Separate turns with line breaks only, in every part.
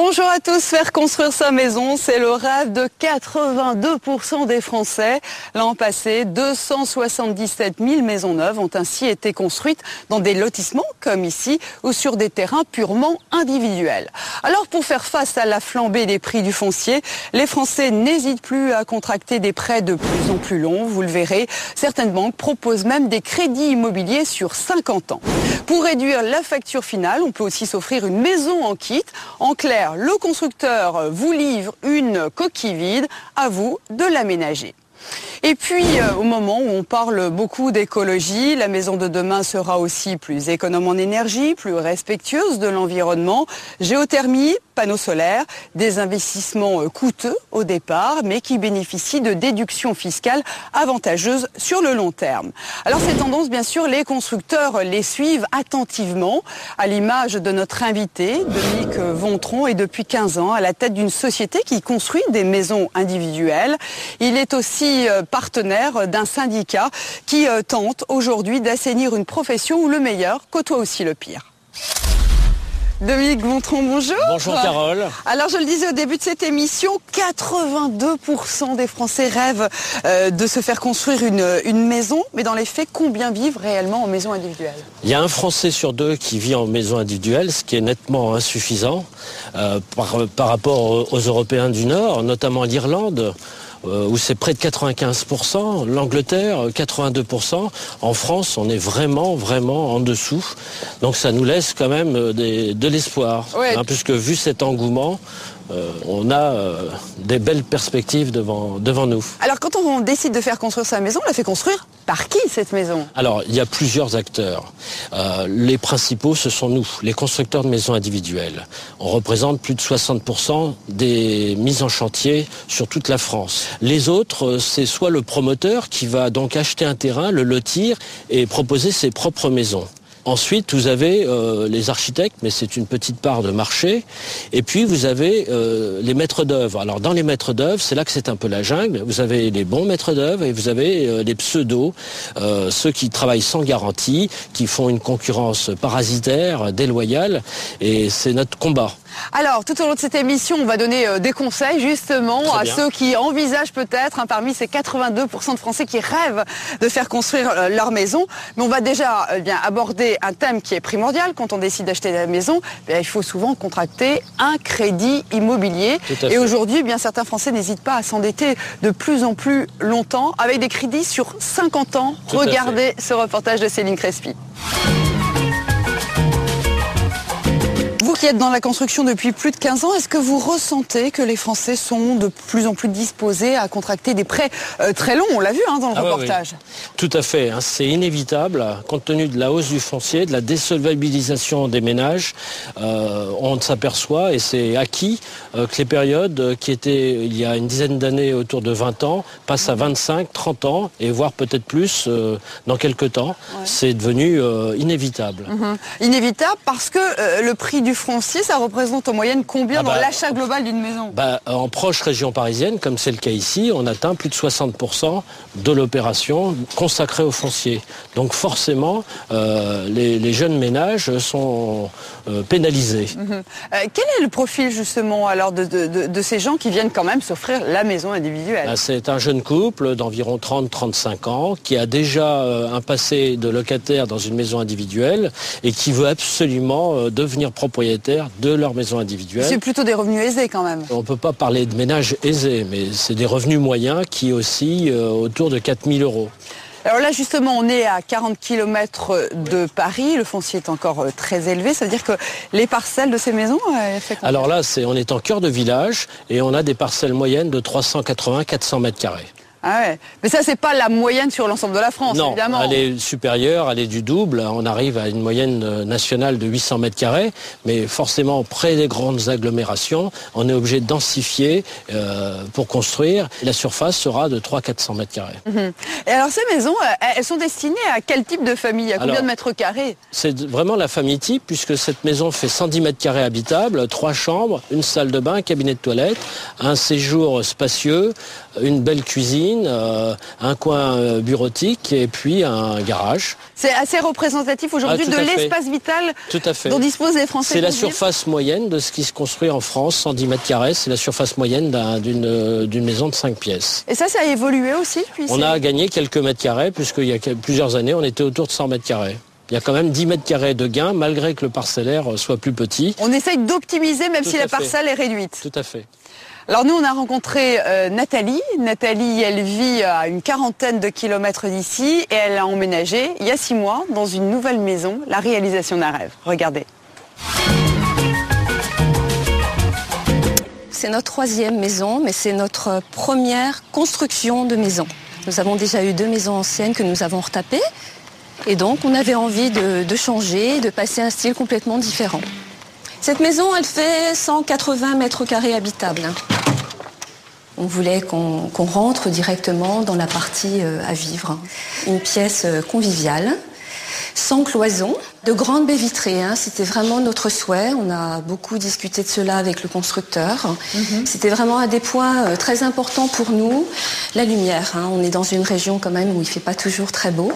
Bonjour à tous, faire construire sa maison, c'est le rêve de 82% des Français. L'an passé, 277 000 maisons neuves ont ainsi été construites dans des lotissements comme ici ou sur des terrains purement individuels. Alors pour faire face à la flambée des prix du foncier, les Français n'hésitent plus à contracter des prêts de plus en plus longs. Vous le verrez, certaines banques proposent même des crédits immobiliers sur 50 ans. Pour réduire la facture finale, on peut aussi s'offrir une maison en kit. En clair, le constructeur vous livre une coquille vide, à vous de l'aménager. Et puis, au moment où on parle beaucoup d'écologie, la maison de demain sera aussi plus économe en énergie, plus respectueuse de l'environnement. Géothermie, panneaux solaires, des investissements coûteux au départ, mais qui bénéficient de déductions fiscales avantageuses sur le long terme. Alors ces tendances, bien sûr, les constructeurs les suivent attentivement, à l'image de notre invité, Dominique Vontron, est depuis 15 ans à la tête d'une société qui construit des maisons individuelles. Il est aussi partenaire d'un syndicat qui tente aujourd'hui d'assainir une profession où le meilleur côtoie aussi le pire. Dominique Vontron, bonjour.
Bonjour Carole.
Alors je le disais au début de cette émission, 82% des Français rêvent de se faire construire une maison, mais dans les faits, combien vivent réellement en maison individuelle ?
Il y a un Français sur deux qui vit en maison individuelle, ce qui est nettement insuffisant par rapport aux Européens du Nord, notamment l'Irlande, où c'est près de 95%, l'Angleterre 82%, en France on est vraiment en dessous, donc ça nous laisse quand même de l'espoir,
ouais.
Puisque vu cet engouement, on a des belles perspectives devant nous.
Alors quand on décide de faire construire sa maison, on la fait construire par qui cette maison ?
Alors il y a plusieurs acteurs. Les principaux ce sont nous, les constructeurs de maisons individuelles. On représente plus de 60% des mises en chantier sur toute la France. Les autres, c'est soit le promoteur qui va donc acheter un terrain, le lotir et proposer ses propres maisons. Ensuite, vous avez les architectes, mais c'est une petite part de marché. Et puis, vous avez les maîtres d'œuvre. Alors, dans les maîtres d'œuvre, c'est là que c'est un peu la jungle. Vous avez les bons maîtres d'œuvre et vous avez les pseudos, ceux qui travaillent sans garantie, qui font une concurrence parasitaire, déloyale. Et c'est notre combat.
Alors, tout au long de cette émission, on va donner des conseils justement à ceux qui envisagent peut-être, parmi ces 82% de Français qui rêvent de faire construire leur maison. Mais on va déjà aborder un thème qui est primordial quand on décide d'acheter la maison. Il faut souvent contracter un crédit immobilier. Et aujourd'hui, certains Français n'hésitent pas à s'endetter de plus en plus longtemps avec des crédits sur 50 ans. Regardez ce reportage de Céline Crespi. Vous qui êtes dans la construction depuis plus de 15 ans, est-ce que vous ressentez que les Français sont de plus en plus disposés à contracter des prêts très longs ? On l'a vu dans le reportage.
Oui. Tout à fait, c'est inévitable. Compte tenu de la hausse du foncier, de la désolvabilisation des ménages, on s'aperçoit, et c'est acquis, que les périodes qui étaient il y a une dizaine d'années autour de 20 ans passent à 25, 30 ans, et voire peut-être plus dans quelques temps. Ouais. C'est devenu inévitable.
Inévitable parce que le prix du foncier, ça représente en moyenne combien dans l'achat global d'une maison ?
En proche région parisienne, comme c'est le cas ici, on atteint plus de 60% de l'opération consacrée au foncier. Donc forcément, les jeunes ménages sont pénalisés.
Quel est le profil justement alors de ces gens qui viennent quand même s'offrir la maison individuelle ?
C'est un jeune couple d'environ 30-35 ans qui a déjà un passé de locataire dans une maison individuelle et qui veut absolument devenir propriétaire de leur maison individuelle.
C'est plutôt des revenus aisés quand même.
On ne peut pas parler de ménages aisés, mais c'est des revenus moyens qui oscillent autour de 4 000 €.
Alors là, justement, on est à 40 km de Paris. Le foncier est encore très élevé. Ça veut dire que les parcelles de ces maisons...
Alors là, on est en cœur de village et on a des parcelles moyennes de 380-400 mètres carrés.
Ah ouais. Mais ça, c'est pas la moyenne sur l'ensemble de la France,
non,
évidemment.
Elle est supérieure, elle est du double. On arrive à une moyenne nationale de 800 mètres carrés. Mais forcément, près des grandes agglomérations, on est obligé de densifier pour construire. La surface sera de 300-400 mètres carrés.
Et alors, ces maisons, elles sont destinées à quel type de famille ? À combien de mètres carrés ?
C'est vraiment la famille type, puisque cette maison fait 110 mètres carrés habitables, 3 chambres, une salle de bain, un cabinet de toilette, un séjour spacieux, une belle cuisine, cuisine, un coin bureautique et puis un garage.
C'est assez représentatif aujourd'hui de l'espace vital dont disposent les Français.
C'est la surface moyenne de ce qui se construit en France, 110 mètres carrés. C'est la surface moyenne d'une maison de 5 pièces.
Et ça a évolué aussi depuis?
On a gagné quelques mètres carrés, puisqu'il y a plusieurs années, on était autour de 100 mètres carrés. Il y a quand même 10 mètres carrés de gain, malgré que le parcellaire soit plus petit.
On essaye d'optimiser, même si la parcelle est réduite.
Tout à fait.
Alors nous, on a rencontré Nathalie. Nathalie, elle vit à une 40aine de kilomètres d'ici et elle a emménagé il y a 6 mois dans une nouvelle maison, la réalisation d'un rêve. Regardez.
C'est notre 3e maison, mais c'est notre première construction de maison. Nous avons déjà eu 2 maisons anciennes que nous avons retapées. Et donc, on avait envie de changer, de passer à un style complètement différent. Cette maison, elle fait 180 mètres carrés habitables. On voulait qu'on rentre directement dans la partie à vivre. Une pièce conviviale, sans cloison, de grandes baies vitrées. C'était vraiment notre souhait. On a beaucoup discuté de cela avec le constructeur. C'était vraiment un des points très importants pour nous. La lumière. On est dans une région quand même où il ne fait pas toujours très beau.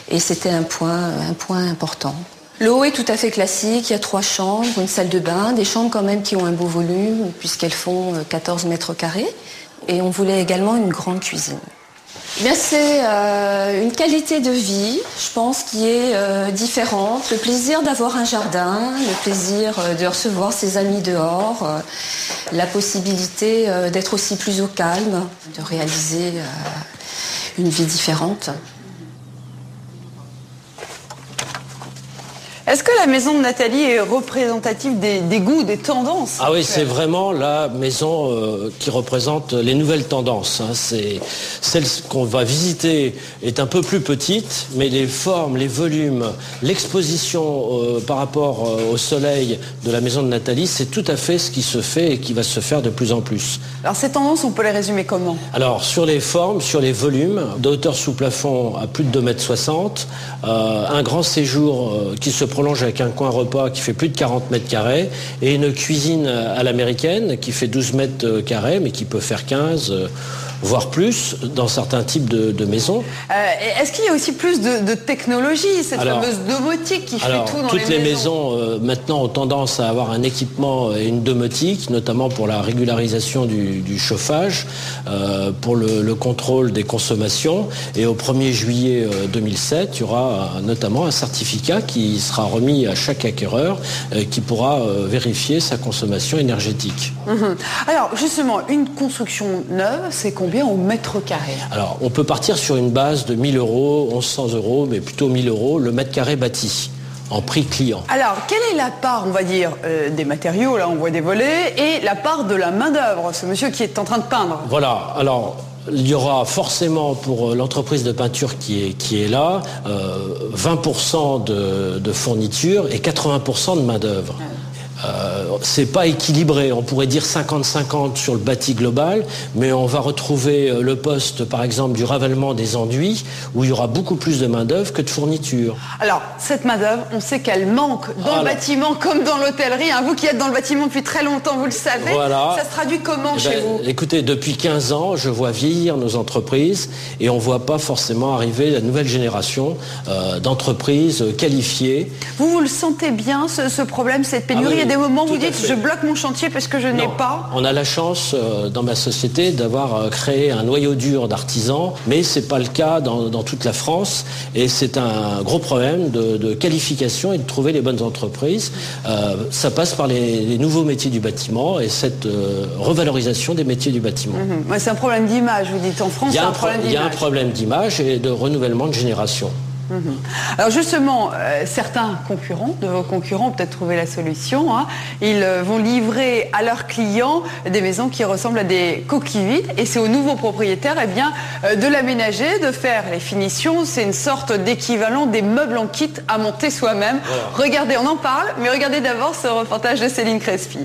Et c'était un point important. Le haut est tout à fait classique, il y a 3 chambres, une salle de bain, des chambres quand même qui ont un beau volume puisqu'elles font 14 mètres carrés. Et on voulait également une grande cuisine. Bien, c'est une qualité de vie, je pense, qui est différente. Le plaisir d'avoir un jardin, le plaisir de recevoir ses amis dehors, la possibilité d'être aussi plus au calme, de réaliser une vie différente.
Est-ce que la maison de Nathalie est représentative des goûts, des tendances?
Ah oui, c'est vraiment la maison qui représente les nouvelles tendances. C'est celle qu'on va visiter est un peu plus petite, mais les formes, les volumes, l'exposition par rapport au soleil de la maison de Nathalie, c'est tout à fait ce qui se fait et qui va se faire de plus en plus.
Alors ces tendances, on peut les résumer comment?
Alors sur les formes, sur les volumes, de hauteur sous plafond à plus de 2,60 m, un grand séjour qui se prolonge avec un coin repas qui fait plus de 40 mètres carrés et une cuisine à l'américaine qui fait 12 mètres carrés mais qui peut faire 15 voire plus dans certains types de maisons.
Est-ce qu'il y a aussi plus de technologie, cette fameuse domotique qui fait tout dans
toutes les maisons maintenant ont tendance à avoir un équipement et une domotique, notamment pour la régularisation du chauffage, pour le contrôle des consommations. Et au 1er juillet 2007, il y aura notamment un certificat qui sera remis à chaque acquéreur qui pourra vérifier sa consommation énergétique.
Alors justement, une construction neuve, c'est combien au mètre carré? Alors,
on peut partir sur une base de 1 000 €, 1 100 €, mais plutôt 1 000 € le mètre carré bâti, en prix client.
Alors, quelle est la part, on va dire, des matériaux, là on voit des volets, et la part de la main-d'œuvre, ce monsieur qui est en train de peindre?
Voilà, alors il y aura forcément pour l'entreprise de peinture qui est là, 20% de fourniture et 80% de main-d'œuvre. C'est pas équilibré, on pourrait dire 50-50 sur le bâti global, mais on va retrouver le poste par exemple du ravalement des enduits où il y aura beaucoup plus de main d'œuvre que de fourniture.
Alors cette main d'œuvre, on sait qu'elle manque dans le bâtiment comme dans l'hôtellerie, vous qui êtes dans le bâtiment depuis très longtemps, vous le savez. Ça se traduit comment chez vous?
Écoutez, depuis 15 ans, je vois vieillir nos entreprises et on voit pas forcément arriver la nouvelle génération d'entreprises qualifiées.
Vous le sentez bien ce problème, cette pénurie? Il y a des moments où vous dites je bloque mon chantier parce que je n'ai pas.
On a la chance dans ma société d'avoir créé un noyau dur d'artisans, mais c'est pas le cas dans toute la France et c'est un gros problème de qualification et de trouver les bonnes entreprises. Ça passe par les nouveaux métiers du bâtiment et cette revalorisation des métiers du bâtiment.
C'est un problème d'image, vous dites en France, c'est un problème d'image.
Il y a un problème d'image et de renouvellement de génération.
Alors justement, certains concurrents, de vos concurrents ont peut-être trouvé la solution. Ils vont livrer à leurs clients des maisons qui ressemblent à des coquilles vides et c'est aux nouveaux propriétaires de l'aménager, de faire les finitions. C'est une sorte d'équivalent des meubles en kit à monter soi-même. Voilà. Regardez, on en parle, mais regardez d'abord ce reportage de Céline Crespi.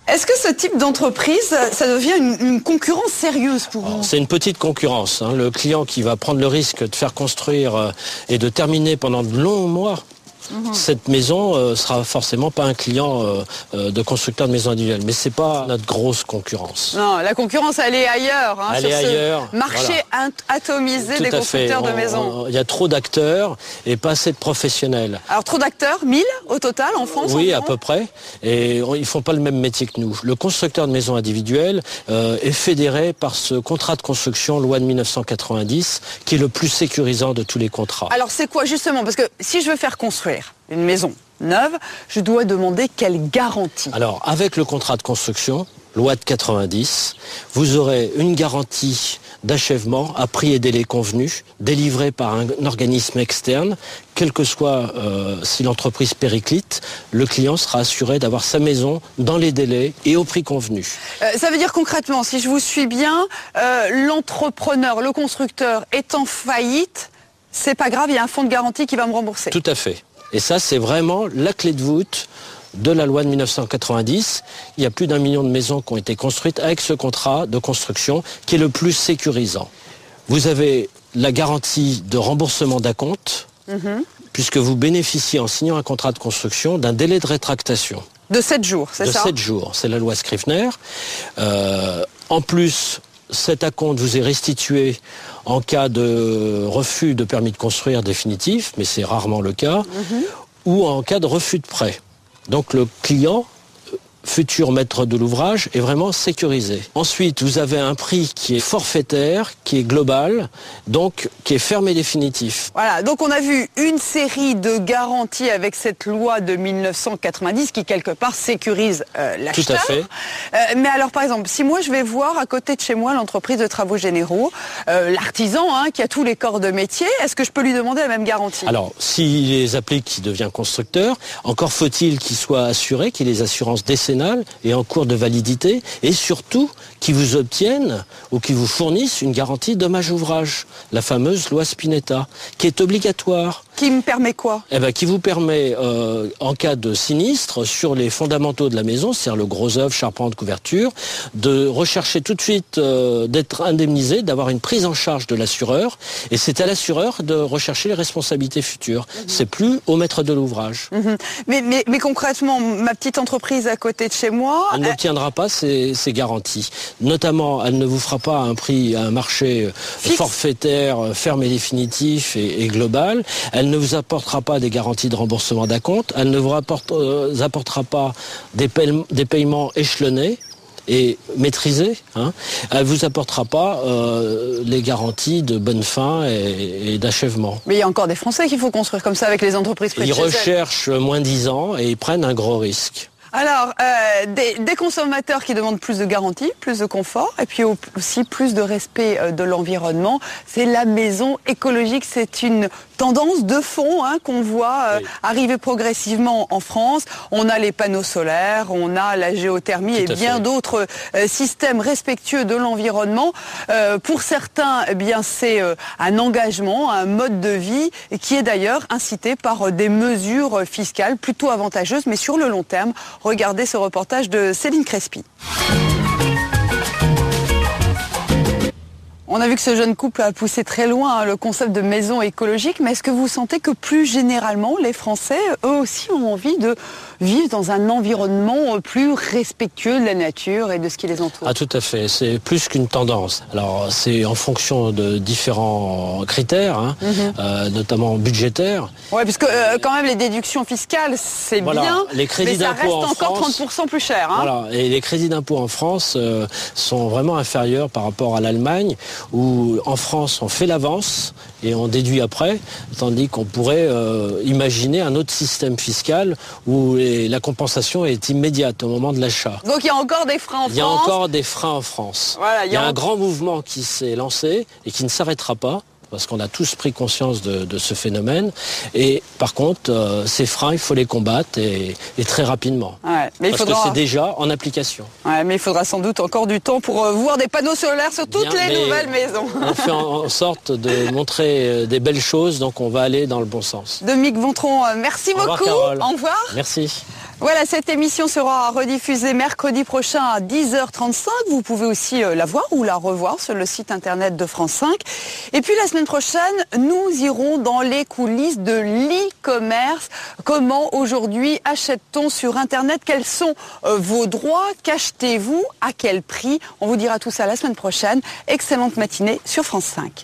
Est-ce que ce type d'entreprise, ça devient une concurrence sérieuse pour vous?
C'est une petite concurrence. Le client qui va prendre le risque de faire construire et de terminer pendant de longs mois cette maison sera forcément pas un client de constructeur de maisons individuelles. Mais c'est pas notre grosse concurrence.
Non, la concurrence, elle est ailleurs.
Elle est ailleurs.
Marché atomisé des constructeurs de maisons.
Il y a trop d'acteurs et pas assez de professionnels.
Alors trop d'acteurs, 1000 au total en France?
Oui, à peu près. Et ils font pas le même métier que nous. Le constructeur de maisons individuelles est fédéré par ce contrat de construction loi de 1990 qui est le plus sécurisant de tous les contrats.
Alors c'est quoi justement? Parce que si je veux faire construire une maison neuve, je dois demander quelle garantie?
Alors avec le contrat de construction, loi de 90, vous aurez une garantie d'achèvement à prix et délai convenus, délivrée par un organisme externe, quel que soit si l'entreprise périclite, le client sera assuré d'avoir sa maison dans les délais et au prix convenu.
Ça veut dire concrètement, si je vous suis bien, l'entrepreneur, le constructeur est en faillite, c'est pas grave, il y a un fonds de garantie qui va me rembourser.
Tout à fait. Et ça, c'est vraiment la clé de voûte de la loi de 1990. Il y a plus d'1 million de maisons qui ont été construites avec ce contrat de construction qui est le plus sécurisant. Vous avez la garantie de remboursement d'acompte, puisque vous bénéficiez en signant un contrat de construction d'un délai de rétractation.
De 7 jours, c'est ça?
De 7 jours, c'est la loi Scrivener. En plus, cet acompte vous est restitué en cas de refus de permis de construire définitif, mais c'est rarement le cas, ou en cas de refus de prêt. Donc le client, futur maître de l'ouvrage, est vraiment sécurisé. Ensuite, vous avez un prix qui est forfaitaire, qui est global, donc qui est ferme et définitif.
Voilà, donc on a vu une série de garanties avec cette loi de 1990 qui quelque part sécurise l'acheteur.
Tout à fait.
Mais alors par exemple, si moi je vais voir à côté de chez moi l'entreprise de travaux généraux, l'artisan qui a tous les corps de métier, est-ce que je peux lui demander la même garantie?
Alors, s'il les applique, il devient constructeur. Encore faut-il qu'il soit assuré, qu'il ait les assurances décennales et en cours de validité, et surtout qu'ils vous obtiennent ou qu'ils vous fournissent une garantie dommage-ouvrage, la fameuse loi Spinetta, qui est obligatoire.
Qui me permet quoi?
Qui vous permet, en cas de sinistre, sur les fondamentaux de la maison, c'est-à-dire le gros œuvre, charpente, couverture, de rechercher tout de suite d'être indemnisé, d'avoir une prise en charge de l'assureur, et c'est à l'assureur de rechercher les responsabilités futures. C'est plus au maître de l'ouvrage.
Mais concrètement, ma petite entreprise à côté de chez moi...
Elle n'obtiendra pas ces garanties. Notamment, elle ne vous fera pas un prix, un marché forfaitaire, ferme et définitif et global. Elle ne vous apportera pas des garanties de remboursement d'acompte. Elle ne vous apportera pas des paiements échelonnés et maîtrisés. Elle ne vous apportera pas les garanties de bonne fin et d'achèvement.
Mais il y a encore des Français qu'il faut construire comme ça avec les entreprises privées.
Ils recherchent moins 10 ans et ils prennent un gros risque.
Alors, des consommateurs qui demandent plus de garantie, plus de confort, et puis aussi plus de respect de l'environnement. C'est la maison écologique, c'est une tendance de fond qu'on voit arriver progressivement en France. On a les panneaux solaires, on a la géothermie et bien d'autres systèmes respectueux de l'environnement. Pour certains, eh bien c'est un engagement, un mode de vie qui est d'ailleurs incité par des mesures fiscales plutôt avantageuses, mais sur le long terme. Regardez ce reportage de Céline Crespi. On a vu que ce jeune couple a poussé très loin le concept de maison écologique, mais est-ce que vous sentez que plus généralement, les Français, eux aussi, ont envie de vivre dans un environnement plus respectueux de la nature et de ce qui les entoure?
Ah, tout à fait. C'est plus qu'une tendance. Alors, c'est en fonction de différents critères, notamment budgétaires.
Oui, parce que quand même, les déductions fiscales, c'est bien,
les crédits
mais ça reste
en
encore
France,
30% plus cher.
Voilà, et les crédits d'impôt en France sont vraiment inférieurs par rapport à l'Allemagne, où en France, on fait l'avance et on déduit après, tandis qu'on pourrait imaginer un autre système fiscal où la compensation est immédiate au moment de l'achat.
Donc il y a encore des freins en France.
Il y a encore des freins en France.
Voilà,
il y a un grand mouvement qui s'est lancé et qui ne s'arrêtera pas, parce qu'on a tous pris conscience de ce phénomène. Et par contre, ces freins, il faut les combattre et très rapidement.
Ouais, mais
parce que c'est déjà en application.
Ouais, mais il faudra sans doute encore du temps pour voir des panneaux solaires sur toutes les nouvelles maisons.
On fait en sorte de montrer des belles choses, donc on va aller dans le bon sens.
Dominique Vontron, merci beaucoup.
Au revoir, Carole.
Au revoir.
Merci.
Voilà, cette émission sera rediffusée mercredi prochain à 10h35. Vous pouvez aussi la voir ou la revoir sur le site internet de France 5. Et puis la semaine prochaine, nous irons dans les coulisses de l'e-commerce. Comment aujourd'hui achète-t-on sur Internet? Quels sont vos droits? Qu'achetez-vous? À quel prix? On vous dira tout ça la semaine prochaine. Excellente matinée sur France 5.